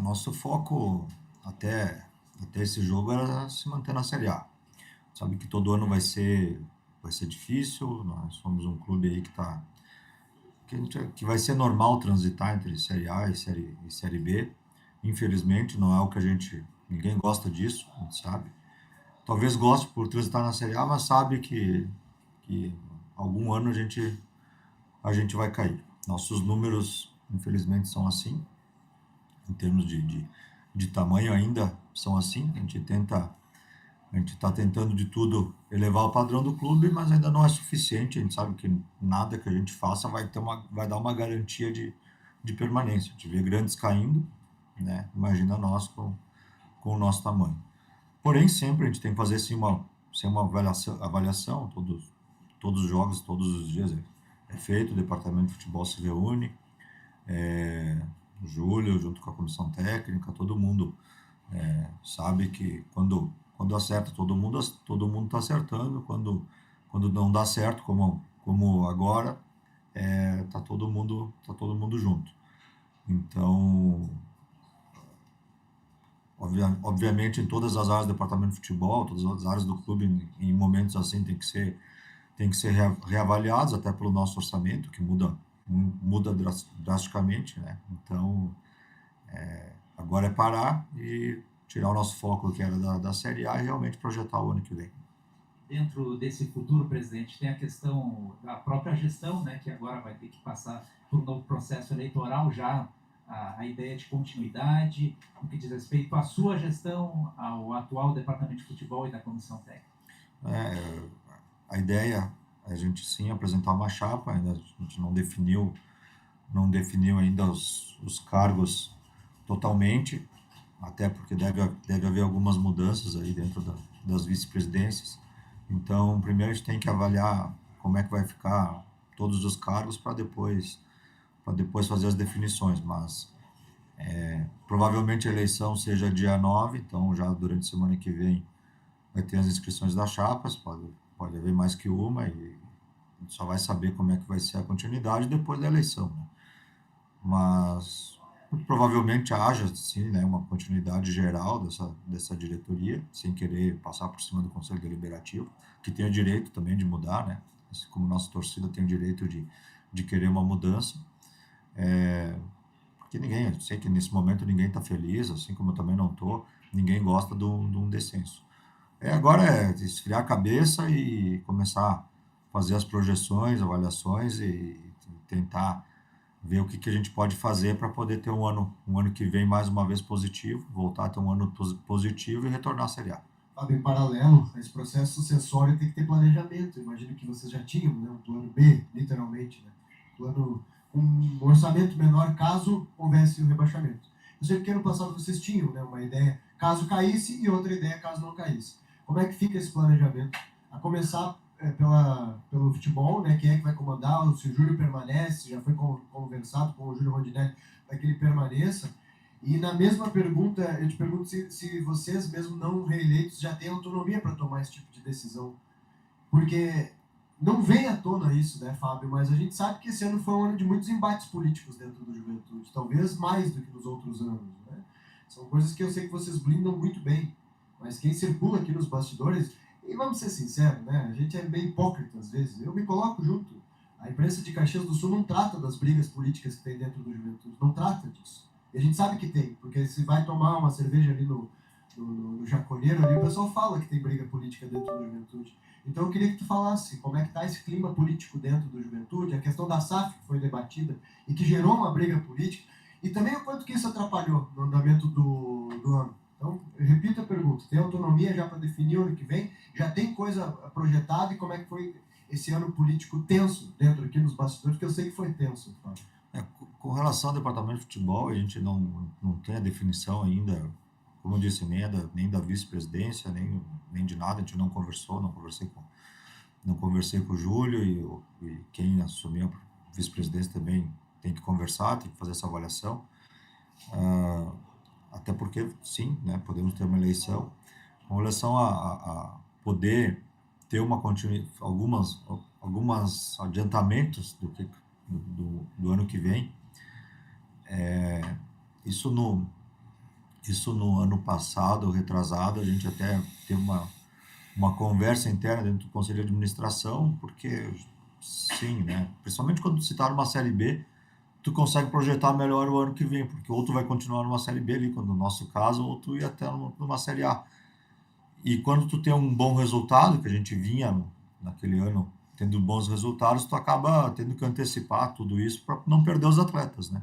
Nosso foco até esse jogo era se manter na Série A. Sabe que todo ano vai ser difícil, nós somos um clube aí que vai ser normal transitar entre Série A e Série B. Infelizmente, não é o que ninguém gosta disso, a gente sabe. Talvez goste por transitar na Série A, mas sabe que algum ano a gente vai cair. Nossos números, infelizmente, são assim, em termos de tamanho ainda são assim. A gente está tentando de tudo elevar o padrão do clube, mas ainda não é suficiente. A gente sabe que nada que a gente faça vai dar uma garantia de permanência. A gente vê grandes caindo, né? Imagina nós com o nosso tamanho. Porém, sempre a gente tem que fazer uma avaliação todos os jogos, todos os dias é feito, o departamento de futebol se reúne, o Júlio, junto com a comissão técnica, todo mundo sabe que quando acerta todo mundo está acertando, quando não dá certo, como agora, tá todo mundo junto. Então, obviamente, em todas as áreas do departamento de futebol, todas as áreas do clube, em momentos assim, tem que ser reavaliados, até pelo nosso orçamento, que muda drasticamente, né? Então, agora é parar e tirar o nosso foco, que era da Série A, e realmente projetar o ano que vem. Dentro desse futuro, presidente, tem a questão da própria gestão, né, que agora vai ter que passar por um novo processo eleitoral já, a ideia de continuidade, no que diz respeito à sua gestão, ao atual departamento de futebol e da comissão técnica. É, a ideia é a gente sim apresentar uma chapa, ainda a gente não definiu ainda os cargos totalmente, até porque deve haver algumas mudanças aí dentro das vice-presidências. Então, primeiro a gente tem que avaliar como é que vai ficar todos os cargos para depois fazer as definições, mas provavelmente a eleição seja dia 9, então já durante a semana que vem vai ter as inscrições das chapas, pode haver mais que uma, e a gente só vai saber como é que vai ser a continuidade depois da eleição, né? Mas muito provavelmente haja, sim, né, uma continuidade geral dessa diretoria, sem querer passar por cima do Conselho Deliberativo, que tem o direito também de mudar, né? Assim como nossa torcida tem o direito de querer uma mudança. Porque eu sei que nesse momento ninguém está feliz, assim como eu também não estou, ninguém gosta de um descenso. Agora é esfriar a cabeça e começar a fazer as projeções, avaliações e tentar ver o que a gente pode fazer para poder ter um ano que vem mais uma vez positivo, voltar a ter um ano positivo e retornar à Série A. Fábio, em paralelo, esse processo sucessório tem que ter planejamento. Imagino que vocês já tinham, né, um plano B, literalmente, né? Plano com um orçamento menor caso houvesse o rebaixamento. Eu sei que ano passado vocês tinham, né, uma ideia caso caísse e outra ideia caso não caísse. Como é que fica esse planejamento? A começar pelo futebol, né? Quem é que vai comandar? Se o Júlio permanece, já foi conversado com o Júlio Rondinelli para que ele permaneça. E na mesma pergunta, eu te pergunto se vocês, mesmo não reeleitos, já têm autonomia para tomar esse tipo de decisão. Porque não vem à tona isso, né, Fábio? Mas a gente sabe que esse ano foi um ano de muitos embates políticos dentro do Juventude, talvez mais do que nos outros anos, né? São coisas que eu sei que vocês blindam muito bem, mas quem circula aqui nos bastidores, e vamos ser sinceros, né? A gente é bem hipócrita às vezes, eu me coloco junto. A imprensa de Caxias do Sul não trata das brigas políticas que tem dentro do Juventude, não trata disso. E a gente sabe que tem, porque se vai tomar uma cerveja ali no Jaconeiro, ali, o pessoal fala que tem briga política dentro do Juventude. Então eu queria que tu falasse como é que está esse clima político dentro do Juventude, a questão da SAF que foi debatida e que gerou uma briga política, e também o quanto que isso atrapalhou no andamento do ano. Então, eu repito a pergunta, tem autonomia já para definir o ano que vem? Já tem coisa projetada e como é que foi esse ano político tenso dentro aqui nos bastidores, porque eu sei que foi tenso, Fábio. Com relação ao departamento de futebol, a gente não tem a definição ainda, como eu disse, nem da vice-presidência, nem de nada, a gente não conversou, não conversei com o Júlio, e quem assumiu a vice-presidência também tem que conversar, tem que fazer essa avaliação. Até porque, sim, né, podemos ter uma eleição. Com relação a poder ter uma continuidade, algumas adiantamentos do ano que vem, isso Isso no ano passado, retrasado, a gente até teve uma conversa interna dentro do Conselho de Administração, porque, sim, né? Principalmente quando se está numa Série B, tu consegue projetar melhor o ano que vem, porque ou tu vai continuar numa Série B ali, quando no nosso caso, ou tu ia até numa Série A. E quando tu tem um bom resultado, que a gente vinha naquele ano tendo bons resultados, tu acaba tendo que antecipar tudo isso para não perder os atletas, né?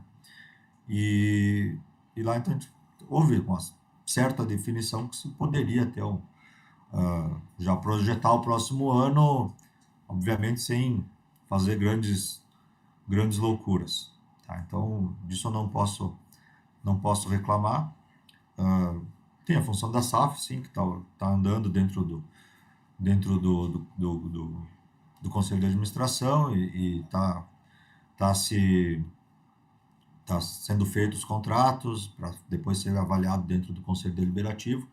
E, e lá então houve uma certa definição que se poderia ter já projetar o próximo ano, obviamente sem fazer grandes loucuras, tá? Então disso eu não posso reclamar. Tem a função da SAF, sim, que tá andando dentro do Conselho de Administração e tá sendo feitos os contratos para depois ser avaliado dentro do Conselho Deliberativo.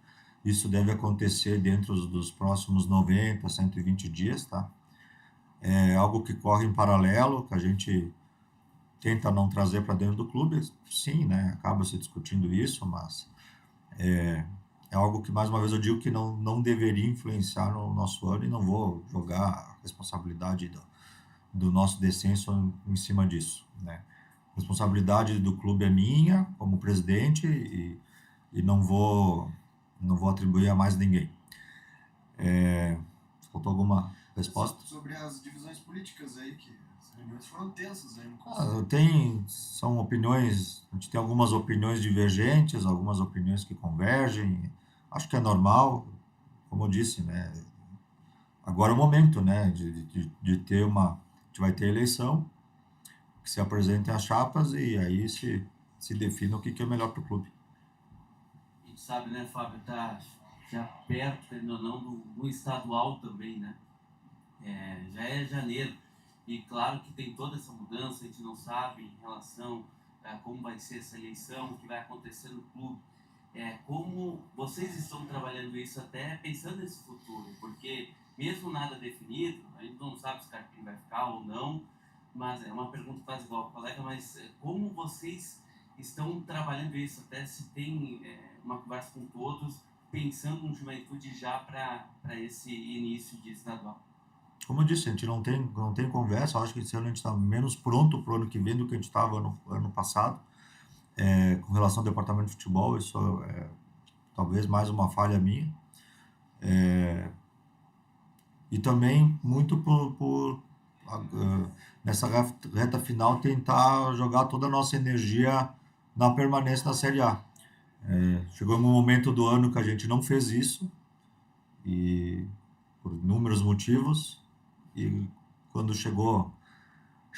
Isso deve acontecer dentro dos próximos 90, 120 dias, tá? É algo que corre em paralelo, que a gente tenta não trazer para dentro do clube. Sim, né? Acaba se discutindo isso, mas é algo que, mais uma vez, eu digo que não deveria influenciar no nosso ano e não vou jogar a responsabilidade do nosso descenso em cima disso, né? A responsabilidade do clube é minha, como presidente, e não vou atribuir a mais ninguém. Faltou alguma resposta? Sobre as divisões políticas aí, que as reuniões foram tensas aí no São opiniões, a gente tem algumas opiniões divergentes, algumas opiniões que convergem. Acho que é normal, como eu disse, né? Agora é o momento, né, de ter a gente vai ter eleição, que se apresentem as chapas e aí se defina o que é melhor para o clube. A gente sabe, né, Fábio, tá já perto, querendo ou não, do estadual também, né? Já é janeiro. E claro que tem toda essa mudança, a gente não sabe em relação a como vai ser essa eleição, o que vai acontecer no clube. Como vocês estão trabalhando isso até pensando nesse futuro? Porque mesmo nada definido, a gente não sabe se o Carpini vai ficar ou não, mas é uma pergunta quase igual ao colega, mas como vocês estão trabalhando isso, até se tem uma conversa com todos, pensando no Juventude já para esse início de estadual? Como eu disse, a gente não tem conversa. Eu acho que esse ano a gente está menos pronto para o ano que vem do que a gente estava no ano passado. Com relação ao departamento de futebol, isso é talvez mais uma falha minha. E também muito nessa reta final, tentar jogar toda a nossa energia na permanência na Série A. Chegou um momento do ano que a gente não fez isso, e por inúmeros motivos, e quando chegou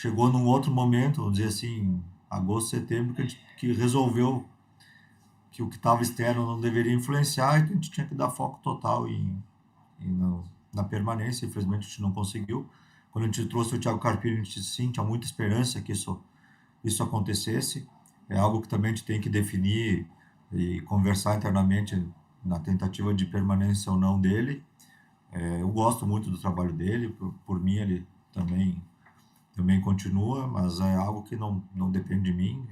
num outro momento, vamos dizer assim, agosto, setembro, que resolveu que o que estava externo não deveria influenciar e que a gente tinha que dar foco total na permanência. Infelizmente a gente não conseguiu. Quando a gente trouxe o Thiago Carpini, a gente sim tinha muita esperança que isso acontecesse. É algo que também a gente tem que definir e conversar internamente na tentativa de permanência ou não dele. Eu gosto muito do trabalho dele, por mim ele também continua, mas é algo que não depende de mim.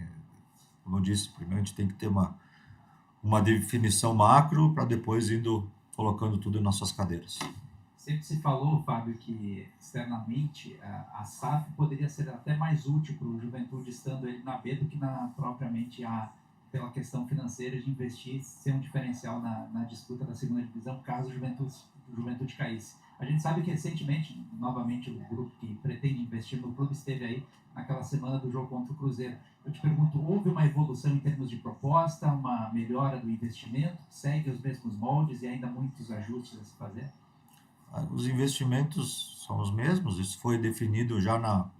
Como eu disse, primeiro a gente tem que ter uma definição macro para depois indo colocando tudo em nossas cadeiras. Sempre se falou, Fábio, que externamente a SAF poderia ser até mais útil para o Juventude estando ele na B do que propriamente pela questão financeira de investir, ser um diferencial na disputa da segunda divisão, caso o Juventude caísse. A gente sabe que recentemente, novamente, o grupo que pretende investir no clube esteve aí naquela semana do jogo contra o Cruzeiro. Eu te pergunto, houve uma evolução em termos de proposta, uma melhora do investimento, segue os mesmos moldes e ainda muitos ajustes a se fazer? Os investimentos são os mesmos, isso foi definido já na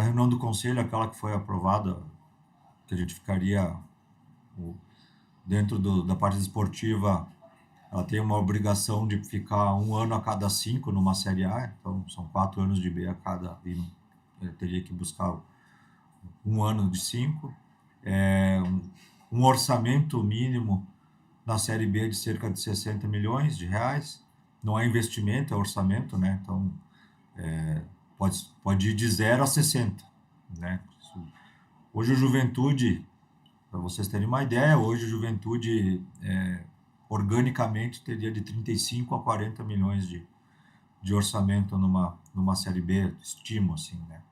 reunião do conselho, aquela que foi aprovada, que a gente ficaria dentro da parte esportiva. Ela tem uma obrigação de ficar 1 ano a cada 5 numa Série A, então são 4 anos de B a cada, e ele teria que buscar 1 ano de 5. Um orçamento mínimo na Série B de cerca de 60 milhões de reais. Não é investimento, é orçamento, né? Então, pode ir de 0 a 60, né? Hoje o Juventude, Para vocês terem uma ideia, hoje o Juventude organicamente teria de 35 a 40 milhões de orçamento numa Série B, estimo assim, né?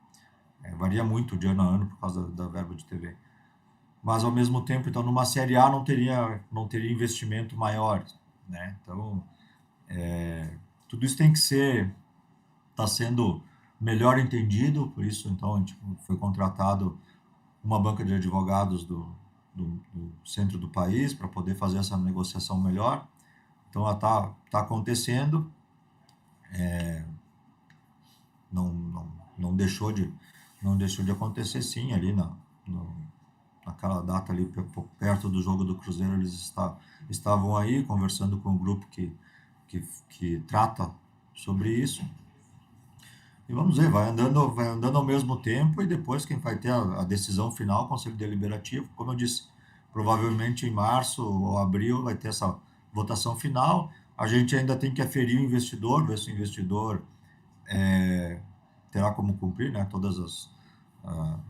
Varia muito de ano a ano por causa da verba de TV. Mas ao mesmo tempo, então, numa Série A não teria investimento maior, né? Então, tudo isso tem que está sendo melhor entendido, por isso, então, a gente foi contratado uma banca de advogados do centro do país para poder fazer essa negociação melhor. Então, ela tá acontecendo, não deixou de acontecer, sim, ali naquela data ali, perto do jogo do Cruzeiro, eles estavam aí conversando com o grupo que trata sobre isso. E vamos ver, vai andando ao mesmo tempo, e depois quem vai ter a decisão final, o Conselho Deliberativo, como eu disse, provavelmente em março ou abril vai ter essa votação final. A gente ainda tem que aferir o investidor, ver se o investidor terá como cumprir, né, todas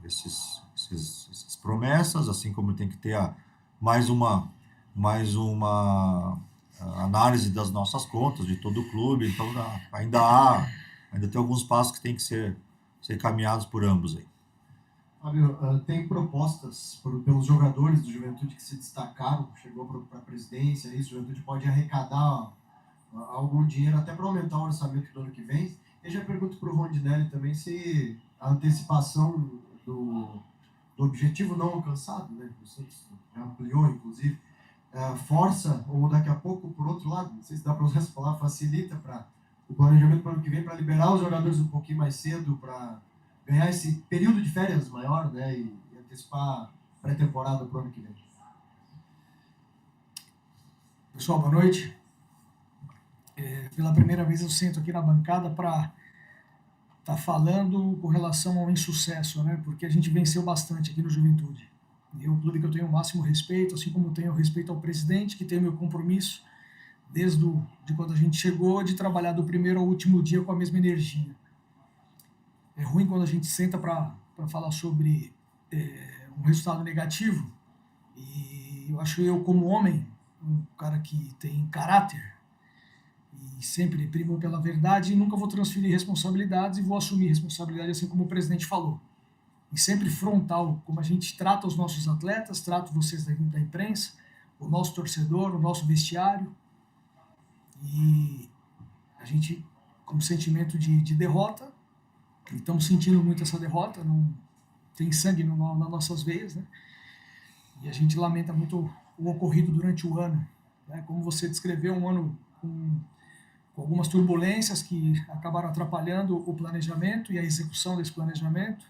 essas promessas, assim como tem que ter mais uma análise das nossas contas, de todo o clube. Então ainda tem alguns passos que tem que ser caminhados por ambos aí. Fábio, tem propostas pelos jogadores do Juventude que se destacaram, chegou para a presidência, isso, o Juventude pode arrecadar algum dinheiro até para aumentar o orçamento do ano que vem. Eu já pergunto para o Rondinelli também se a antecipação do objetivo não alcançado, né, o Santos já ampliou, inclusive, força, ou daqui a pouco, por outro lado, não sei se dá para usar essa palavra, facilita para o planejamento para o ano que vem, para liberar os jogadores um pouquinho mais cedo, para ganhar esse período de férias maior, né, e antecipar a pré-temporada para o ano que vem. Pessoal, boa noite. Pela primeira vez eu sento aqui na bancada para estar falando com relação ao insucesso, né, porque a gente venceu bastante aqui no Juventude. E é um clube que eu tenho o máximo respeito, assim como tenho respeito ao presidente, que tem o meu compromisso desde de quando a gente chegou, de trabalhar do primeiro ao último dia com a mesma energia. É ruim quando a gente senta para falar sobre um resultado negativo, e eu acho, eu como homem, um cara que tem caráter e sempre primo pela verdade, e nunca vou transferir responsabilidades e vou assumir responsabilidade, assim como o presidente falou. E sempre frontal, como a gente trata os nossos atletas, trata vocês da imprensa, o nosso torcedor, o nosso vestiário. E a gente, com sentimento de derrota, e estamos sentindo muito essa derrota, não tem sangue nas nossas veias, né? E a gente lamenta muito o ocorrido durante o ano, né? Como você descreveu, um ano com algumas turbulências que acabaram atrapalhando o planejamento e a execução desse planejamento.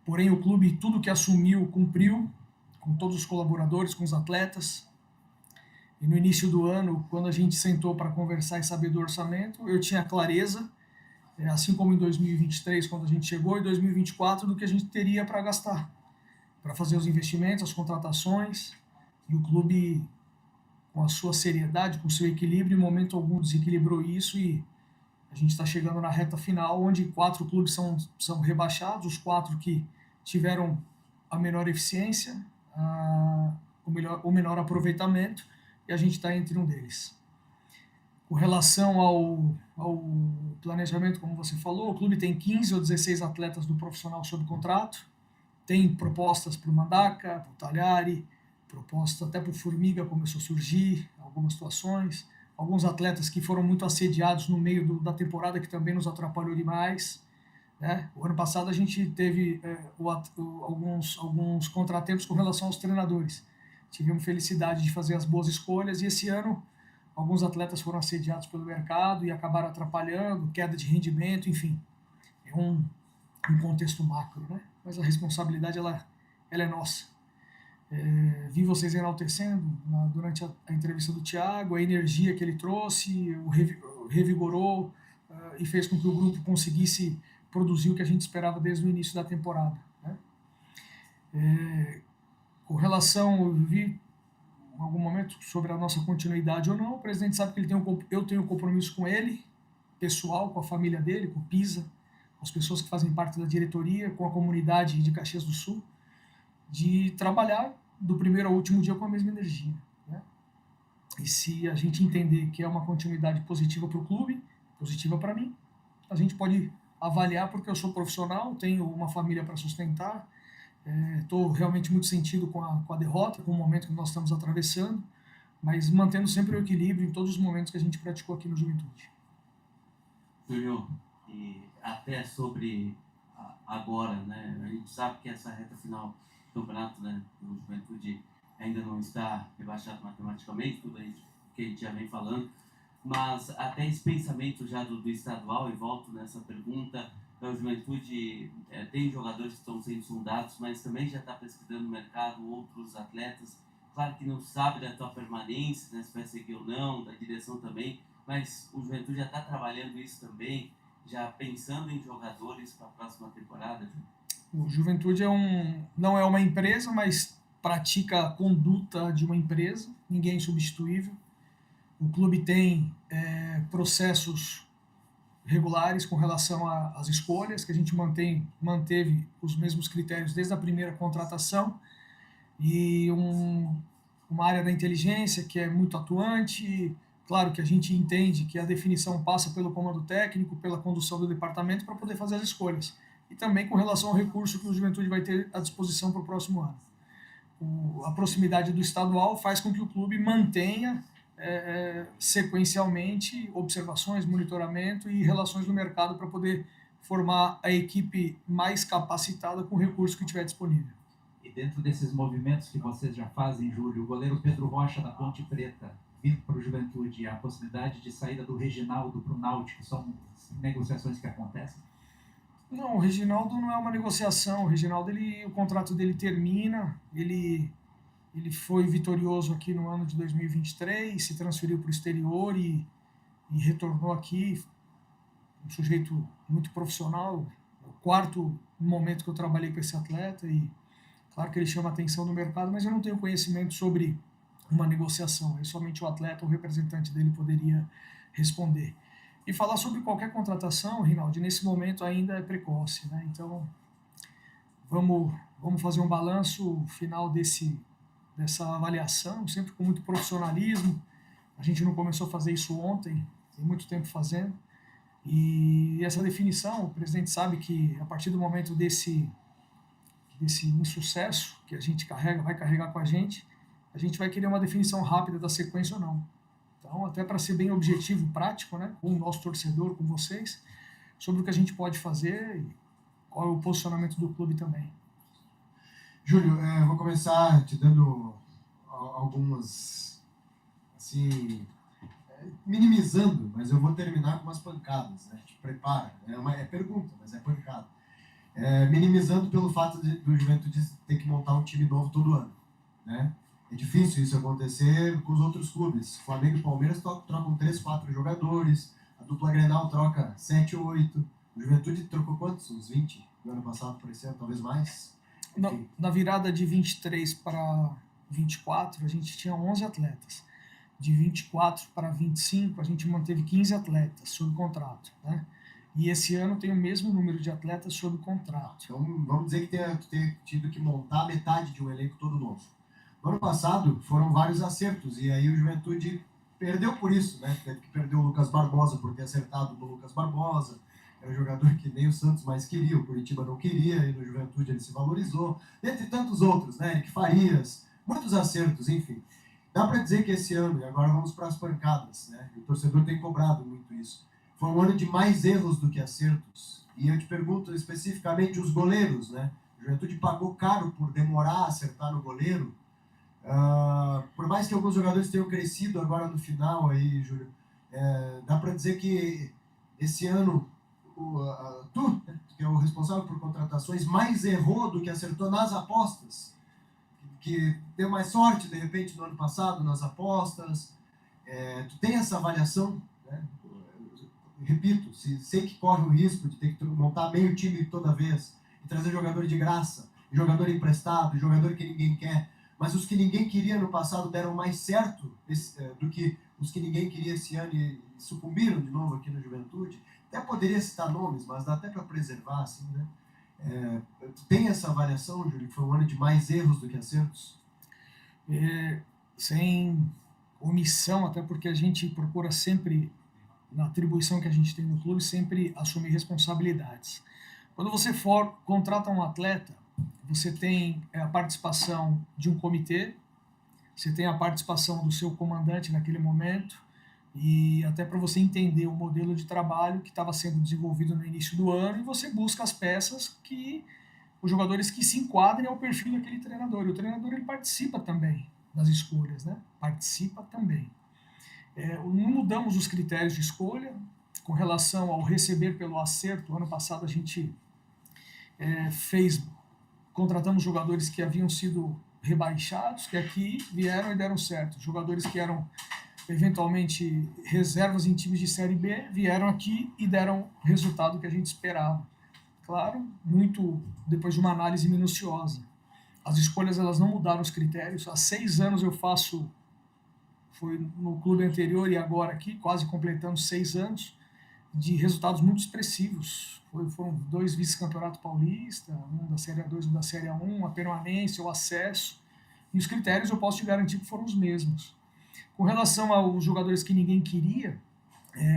Porém, o clube, tudo que assumiu, cumpriu, com todos os colaboradores, com os atletas. E no início do ano, quando a gente sentou para conversar e saber do orçamento, eu tinha clareza, assim como em 2023, quando a gente chegou, em 2024, do que a gente teria para gastar, para fazer os investimentos, as contratações. E o clube, com a sua seriedade, com o seu equilíbrio, em momento algum desequilibrou isso, e a gente está chegando na reta final, onde 4 clubes são rebaixados, os 4 que tiveram a menor eficiência, o menor aproveitamento, e a gente está entre um deles. Com relação ao planejamento, como você falou, o clube tem 15 ou 16 atletas do profissional sob contrato, tem propostas para o Mandaca, para o Talhari, proposta até para o Formiga começou a surgir, algumas situações, alguns atletas que foram muito assediados no meio da temporada, que também nos atrapalhou demais, né? O ano passado a gente teve alguns contratempos com relação aos treinadores. Tivemos felicidade de fazer as boas escolhas, e esse ano alguns atletas foram assediados pelo mercado e acabaram atrapalhando, queda de rendimento, enfim. É um contexto macro, né? Mas a responsabilidade ela é nossa. Vi vocês enaltecendo durante a entrevista do Thiago, a energia que ele trouxe, revigorou e fez com que o grupo conseguisse produzir o que a gente esperava desde o início da temporada, né? Com relação, eu vi em algum momento sobre a nossa continuidade ou não, o presidente sabe que eu tenho um compromisso com ele, pessoal, com a família dele, com o Pisa, com as pessoas que fazem parte da diretoria, com a comunidade de Caxias do Sul, de trabalhar do primeiro ao último dia com a mesma energia, né? E se a gente entender que é uma continuidade positiva para o clube, positiva para mim, a gente pode avaliar, porque eu sou profissional, tenho uma família para sustentar, estou realmente muito sentido com a derrota, com o momento que nós estamos atravessando, mas mantendo sempre o equilíbrio em todos os momentos que a gente praticou aqui no Juventude. Júlio, e até sobre agora, né? A gente sabe que essa reta final do campeonato, né, do Juventude ainda não está rebaixado matematicamente, tudo aí que a gente já vem falando, mas até esse pensamento já do estadual, e volto nessa pergunta, o Juventude tem jogadores que estão sendo sondados, mas também já está pesquisando no mercado outros atletas. Claro que não sabe da tua permanência, né, se vai seguir ou não, da direção também, mas o Juventude já está trabalhando isso também, já pensando em jogadores para a próxima temporada. O Juventude não é uma empresa, mas pratica a conduta de uma empresa, ninguém é insubstituível. O clube tem processos regulares com relação às escolhas, que a gente manteve os mesmos critérios desde a primeira contratação, e uma área da inteligência que é muito atuante. Claro que a gente entende que a definição passa pelo comando técnico, pela condução do departamento, para poder fazer as escolhas. E também com relação ao recurso que o Juventude vai ter à disposição para o próximo ano. A proximidade do estadual faz com que o clube mantenha sequencialmente observações, monitoramento e relações no mercado para poder formar a equipe mais capacitada com o recurso que tiver disponível. E dentro desses movimentos que vocês já fazem, Júlio, o goleiro Pedro Rocha da Ponte Preta vindo para o Juventude, a possibilidade de saída do Reginaldo para o Náutico, são negociações que acontecem? Não, o Reginaldo não é uma negociação. O Reginaldo, o contrato dele termina, ele foi vitorioso aqui no ano de 2023, se transferiu para o exterior e retornou aqui, um sujeito muito profissional. É o quarto momento que eu trabalhei com esse atleta e claro que ele chama atenção no mercado, mas eu não tenho conhecimento sobre uma negociação. Aí somente o atleta ou o representante dele poderia responder. E falar sobre qualquer contratação, Rinaldi, nesse momento ainda é precoce, né? Então, vamos fazer um balanço final dessa avaliação, sempre com muito profissionalismo. A gente não começou a fazer isso ontem, tem muito tempo fazendo. E essa definição, o presidente sabe que a partir do momento desse insucesso que a gente vai carregar com a gente vai querer uma definição rápida da sequência ou não. Então, até para ser bem objetivo, prático, né, com o nosso torcedor, com vocês, sobre o que a gente pode fazer e qual é o posicionamento do clube também. Júlio, eu vou começar te dando algumas, assim, minimizando, mas eu vou terminar com umas pancadas, né? Te prepara. É pergunta, mas é pancada. Minimizando pelo fato do Juventude ter que montar um time novo todo ano, né? É difícil isso acontecer com os outros clubes. Flamengo e Palmeiras trocam 3, 4 jogadores, a dupla Grenal troca 7, 8. O Juventude trocou quantos? Uns 20 no ano passado, por esse ano, talvez mais? Na virada de 23 para 24, a gente tinha 11 atletas. De 24 para 25, a gente manteve 15 atletas sob contrato, né? E esse ano tem o mesmo número de atletas sob contrato. Então, vamos dizer que ter tido que montar metade de um elenco todo novo. No ano passado, foram vários acertos, e aí o Juventude perdeu por isso, né? Teve que perder o Lucas Barbosa por ter acertado no Lucas Barbosa. É um jogador que nem o Santos mais queria, o Curitiba não queria, e no Juventude ele se valorizou. Dentre tantos outros, né? Eric Farias, muitos acertos, enfim. Dá para dizer que esse ano, e agora vamos para as pancadas, né? O torcedor tem cobrado muito isso. Foi um ano de mais erros do que acertos. E eu te pergunto especificamente os goleiros, né? O Juventude pagou caro por demorar a acertar no goleiro. Por mais que alguns jogadores tenham crescido agora no final, aí, Júlio, dá para dizer que esse ano tu, que é o responsável por contratações, mais errou do que acertou nas apostas, que deu mais sorte, de repente, no ano passado, nas apostas. Tu tem essa avaliação, né? Repito, sei que corre o risco de ter que montar meio time toda vez, e trazer jogador de graça, jogador emprestado, jogador que ninguém quer, mas os que ninguém queria no passado deram mais certo do que os que ninguém queria esse ano e sucumbiram de novo aqui no Juventude. Até poderia citar nomes, mas dá até para preservar, assim, né? Tu tem essa avaliação, Júlio, que foi um ano de mais erros do que acertos? sem omissão, até porque a gente procura sempre, na atribuição que a gente tem no clube, sempre assumir responsabilidades. Quando você contrata um atleta, você tem a participação de um comitê, você tem a participação do seu comandante naquele momento, e até para você entender o modelo de trabalho que estava sendo desenvolvido no início do ano, e você busca as peças os jogadores que se enquadrem ao perfil daquele treinador. E o treinador ele participa também das escolhas, né? Participa também. Não mudamos os critérios de escolha com relação ao receber pelo acerto. Ano passado a gente contratamos jogadores que haviam sido rebaixados, que aqui vieram e deram certo. Jogadores que eram eventualmente reservas em times de Série B vieram aqui e deram o resultado que a gente esperava. Claro, muito depois de uma análise minuciosa. As escolhas elas não mudaram os critérios. Há 6 anos eu faço, foi no clube anterior e agora aqui, quase completando 6 anos, de resultados muito expressivos. Foram 2 vice-campeonato paulista, um da Série A2 e um da Série A1, a permanência, o acesso. E os critérios eu posso te garantir que foram os mesmos. Com relação aos jogadores que ninguém queria,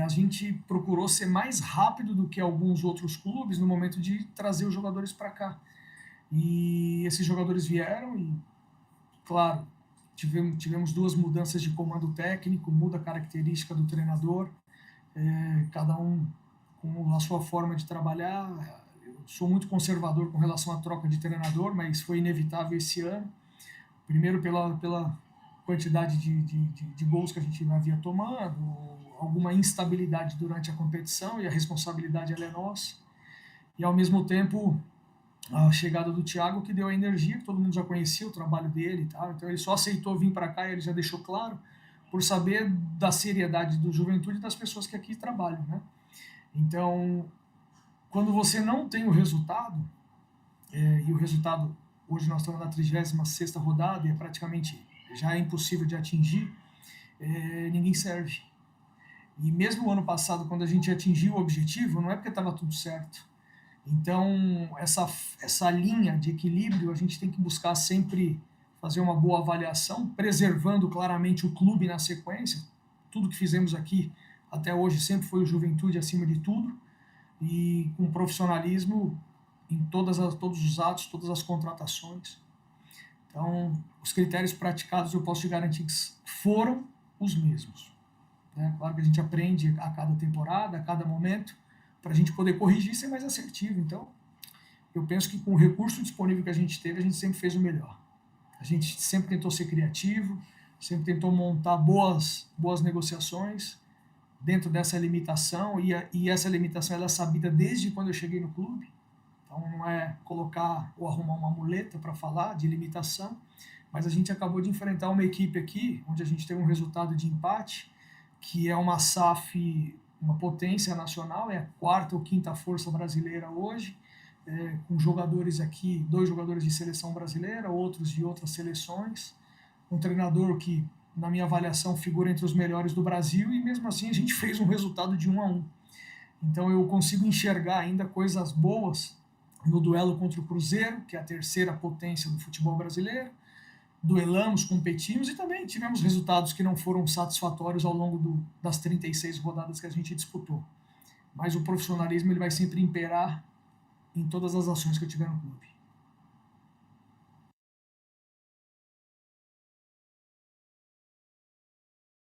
a gente procurou ser mais rápido do que alguns outros clubes no momento de trazer os jogadores para cá. E esses jogadores vieram e, claro, tivemos 2 mudanças de comando técnico, muda a característica do treinador, cada um com a sua forma de trabalhar. Eu sou muito conservador com relação à troca de treinador, mas foi inevitável esse ano. Primeiro pela quantidade de gols que a gente havia tomando, alguma instabilidade durante a competição, e a responsabilidade ela é nossa. E ao mesmo tempo a chegada do Thiago, que deu a energia, que todo mundo já conhecia o trabalho dele e tal. Então ele só aceitou vir para cá, e ele já deixou claro, por saber da seriedade do Juventude e das pessoas que aqui trabalham, né? Então, quando você não tem o resultado, e o resultado, hoje nós estamos na 36ª rodada e já é impossível de atingir, ninguém serve. E mesmo o ano passado, quando a gente atingiu o objetivo, não é porque estava tudo certo. Então, essa linha de equilíbrio, a gente tem que buscar sempre fazer uma boa avaliação, preservando claramente o clube na sequência. Tudo que fizemos aqui até hoje sempre foi o Juventude acima de tudo, e com profissionalismo em todos os atos, todas as contratações. Então, os critérios praticados eu posso te garantir que foram os mesmos. Claro que a gente aprende a cada temporada, a cada momento, para a gente poder corrigir e ser mais assertivo. Então, eu penso que com o recurso disponível que a gente teve, a gente sempre fez o melhor. A gente sempre tentou ser criativo, sempre tentou montar boas negociações dentro dessa limitação, e essa limitação ela é sabida desde quando eu cheguei no clube. Então não é colocar ou arrumar uma muleta para falar de limitação, mas a gente acabou de enfrentar uma equipe aqui, onde a gente teve um resultado de empate, que é uma SAF, uma potência nacional, é a 4ª ou 5ª força brasileira hoje, com jogadores aqui, 2 jogadores de seleção brasileira, outros de outras seleções, um treinador que, na minha avaliação, figura entre os melhores do Brasil, e mesmo assim a gente fez um resultado de 1-1. Então eu consigo enxergar ainda coisas boas no duelo contra o Cruzeiro, que é a 3ª potência do futebol brasileiro. Duelamos, competimos e também tivemos resultados que não foram satisfatórios ao longo das 36 rodadas que a gente disputou. Mas o profissionalismo ele vai sempre imperar em todas as ações que eu tiver no clube.